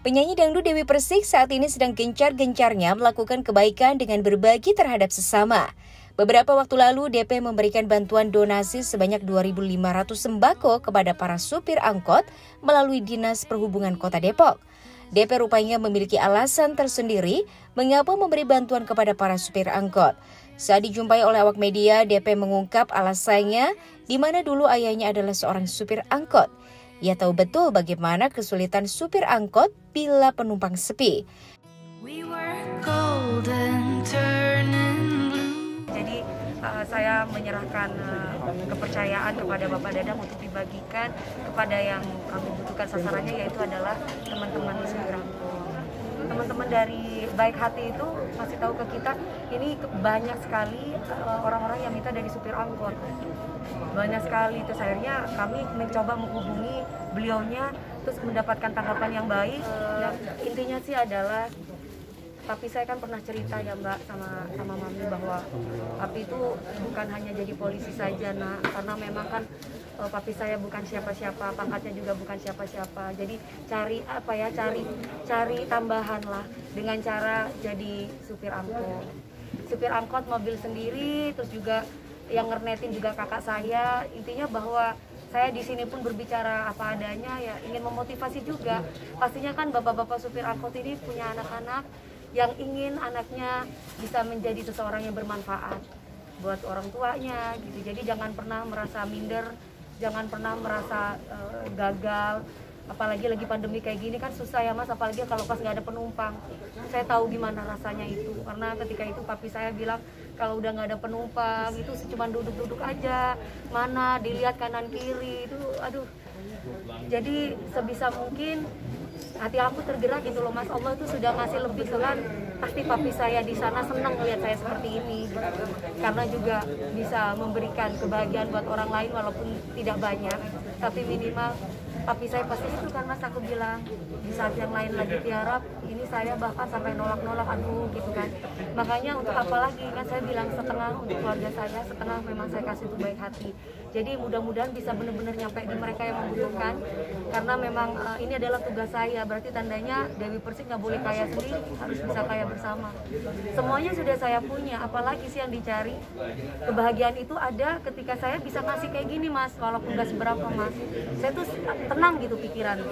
Penyanyi dangdut Dewi Persik saat ini sedang gencar-gencarnya melakukan kebaikan dengan berbagi terhadap sesama. Beberapa waktu lalu, DP memberikan bantuan donasi sebanyak 2.500 sembako kepada para supir angkot melalui Dinas Perhubungan Kota Depok. DP rupanya memiliki alasan tersendiri mengapa memberi bantuan kepada para supir angkot. Saat dijumpai oleh awak media, DP mengungkap alasannya di mana dulu ayahnya adalah seorang supir angkot. Ia tahu betul bagaimana kesulitan supir angkot bila penumpang sepi. Jadi saya menyerahkan kepercayaan kepada Bapak Dadang untuk dibagikan kepada yang kami butuhkan, sasarannya yaitu adalah teman-teman supir angkot. Teman-teman dari baik hati itu masih tahu ke kita, ini banyak sekali orang-orang yang minta dari supir angkot. Banyak sekali, terus akhirnya kami mencoba menghubungi beliaunya, terus mendapatkan tanggapan yang baik. Intinya sih adalah, tapi saya kan pernah cerita ya Mbak sama Mami bahwa papi itu bukan hanya jadi polisi saja, nah, karena memang kan papi saya bukan siapa-siapa, pangkatnya juga bukan siapa-siapa. Jadi cari tambahan lah dengan cara jadi supir angkot. Supir angkot mobil sendiri, terus juga yang ngernetin juga kakak saya. Intinya bahwa saya di sini pun berbicara apa adanya, ya ingin memotivasi juga. Pastinya kan bapak-bapak supir angkot ini punya anak-anak yang ingin anaknya bisa menjadi seseorang yang bermanfaat buat orang tuanya gitu. Jadi jangan pernah merasa minder, jangan pernah merasa gagal. Apalagi lagi pandemi kayak gini kan susah ya Mas, apalagi kalau pas nggak ada penumpang. Saya tahu gimana rasanya itu, karena ketika itu papi saya bilang kalau udah nggak ada penumpang itu cuma duduk-duduk aja, mana dilihat kanan kiri itu, aduh. Jadi sebisa mungkin hati aku tergerak gitu loh Mas, Allah itu sudah ngasih lebih kan. Pasti papi saya di sana senang melihat saya seperti ini, karena juga bisa memberikan kebahagiaan buat orang lain walaupun tidak banyak, tapi minimal papi saya pasti itu kan Mas, aku bilang di saat yang lain lagi tiarap, ini saya bahkan sampai nolak-nolak, aduh gitu kan. Makanya untuk apa lagi kan saya bilang setengah untuk keluarga saya, setengah memang saya kasih itu baik hati. Jadi mudah-mudahan bisa benar-benar nyampe di mereka yang membutuhkan, karena memang ini adalah tugas saya. Berarti tandanya Dewi Persik nggak boleh kaya sendiri, harus bisa kaya bersama. Semuanya sudah saya punya, apalagi sih yang dicari. Kebahagiaan itu ada ketika saya bisa ngasih kayak gini Mas, walaupun nggak seberapa Mas. Saya tuh tenang gitu pikiran.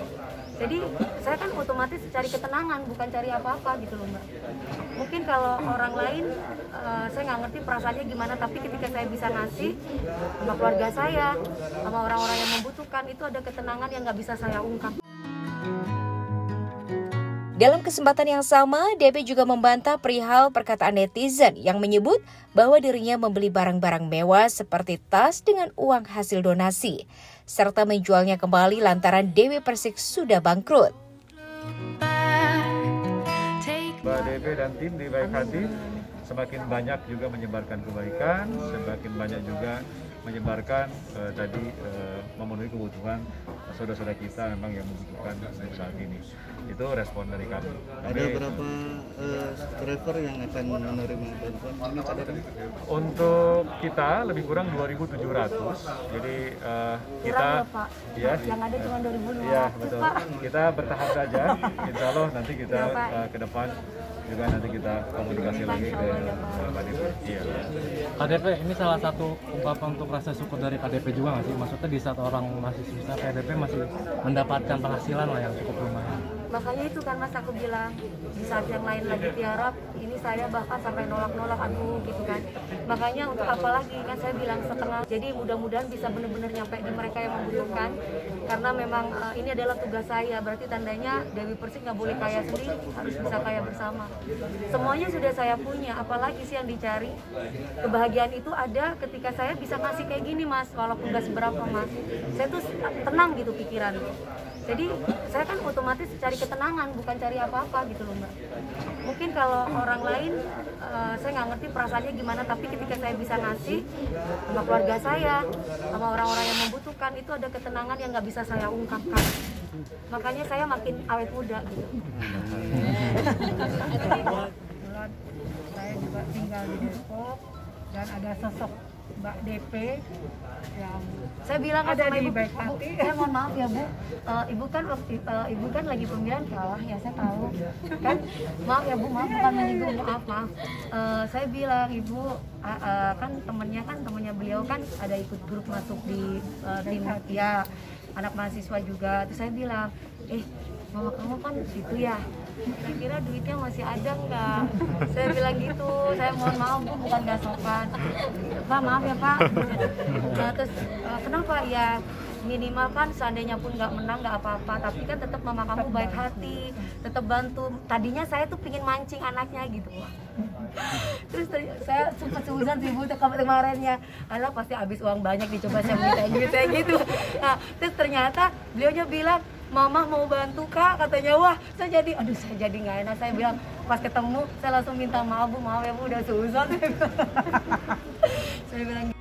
Jadi saya kan otomatis cari ketenangan, bukan cari apa-apa gitu loh Mbak. Mungkin kalau orang lain saya nggak ngerti perasaannya gimana, tapi ketika saya bisa ngasih sama keluarga saya, sama orang-orang yang membutuhkan, itu ada ketenangan yang nggak bisa saya ungkap. Dalam kesempatan yang sama, DP juga membantah perihal perkataan netizen yang menyebut bahwa dirinya membeli barang-barang mewah seperti tas dengan uang hasil donasi, serta menjualnya kembali lantaran Dewi Persik sudah bangkrut. Mbak DP dan tim di Baik Hati semakin banyak juga menyebarkan kebaikan, semakin banyak juga menyebarkan memenuhi kebutuhan saudara-saudara kita memang yang membutuhkan untuk saat ini. Itu respon dari kami. Ada berapa driver yang akan menerima bantuan ini catatnya? Untuk kita lebih kurang 2.700. Jadi kita Pak. Ya, yang ada cuma 2.500. Ya, betul. Kita bertahap saja. Insya Allah nanti kita ke depan juga nanti kita komunikasi lagi ke KDP. Iya. KDP ini salah satu ungkapan untuk rasa syukur dari KDP juga nggak sih? Maksudnya di saat orang masih susah, KDP masih mendapatkan penghasilan lah yang cukup lumayan. Makanya itu kan Mas, aku bilang di saat yang lain lagi tiarap, ini saya bahkan sampai nolak-nolak, aduh gitu kan. Makanya untuk apa lagi kan saya bilang setengah. Jadi mudah-mudahan bisa benar-benar nyampe di mereka yang membutuhkan, karena memang ini adalah tugas saya. Berarti tandanya Dewi Persik nggak boleh kaya sendiri, harus bisa kaya bersama. Semuanya sudah saya punya, apalagi sih yang dicari. Kebahagiaan itu ada ketika saya bisa ngasih kayak gini Mas, walaupun nggak seberapa Mas. Saya tuh tenang gitu pikiran. Jadi saya kan otomatis cari ketenangan, bukan cari apa-apa gitu loh Mbak. Mungkin kalau orang lain saya nggak ngerti perasaannya gimana, tapi ketika saya bisa ngasih sama keluarga saya, sama orang-orang yang membutuhkan, itu ada ketenangan yang nggak bisa saya ungkapkan. Makanya saya makin awet muda gitu. Saya juga tinggal di Depok dan ada sosok Mbak DP yang saya bilang kan sama ibu, Bu, saya mohon maaf ya Bu, ibu kan waktu ibu kan lagi pemilihan kalah ya, saya tahu kan, maaf ya Bu, maaf bukan menyinggung, maaf. Saya bilang ibu kan temennya beliau kan ada ikut grup masuk di tim ya anak mahasiswa juga, terus saya bilang mama kamu kan situ ya, kira-kira duitnya masih ada nggak? Saya bilang gitu, saya mohon maaf Bu, bukan gak sopan. Pak maaf ya Pak. Terus kenapa ya, minimal kan seandainya pun nggak menang nggak apa-apa, tapi kan tetap mama kamu baik hati, tetap bantu. Tadinya saya tuh pingin mancing anaknya gitu. Terus saya sempat suzon sih Bu kemarinnya, alah pasti habis uang banyak dicoba saya minta gitu. Nah, terus ternyata beliaunya bilang, Mama mau bantu Kak, katanya. Wah, saya jadi nggak enak. Saya bilang pas ketemu saya langsung minta maaf Bu, maaf ya Bu udah suzon. Saya bilang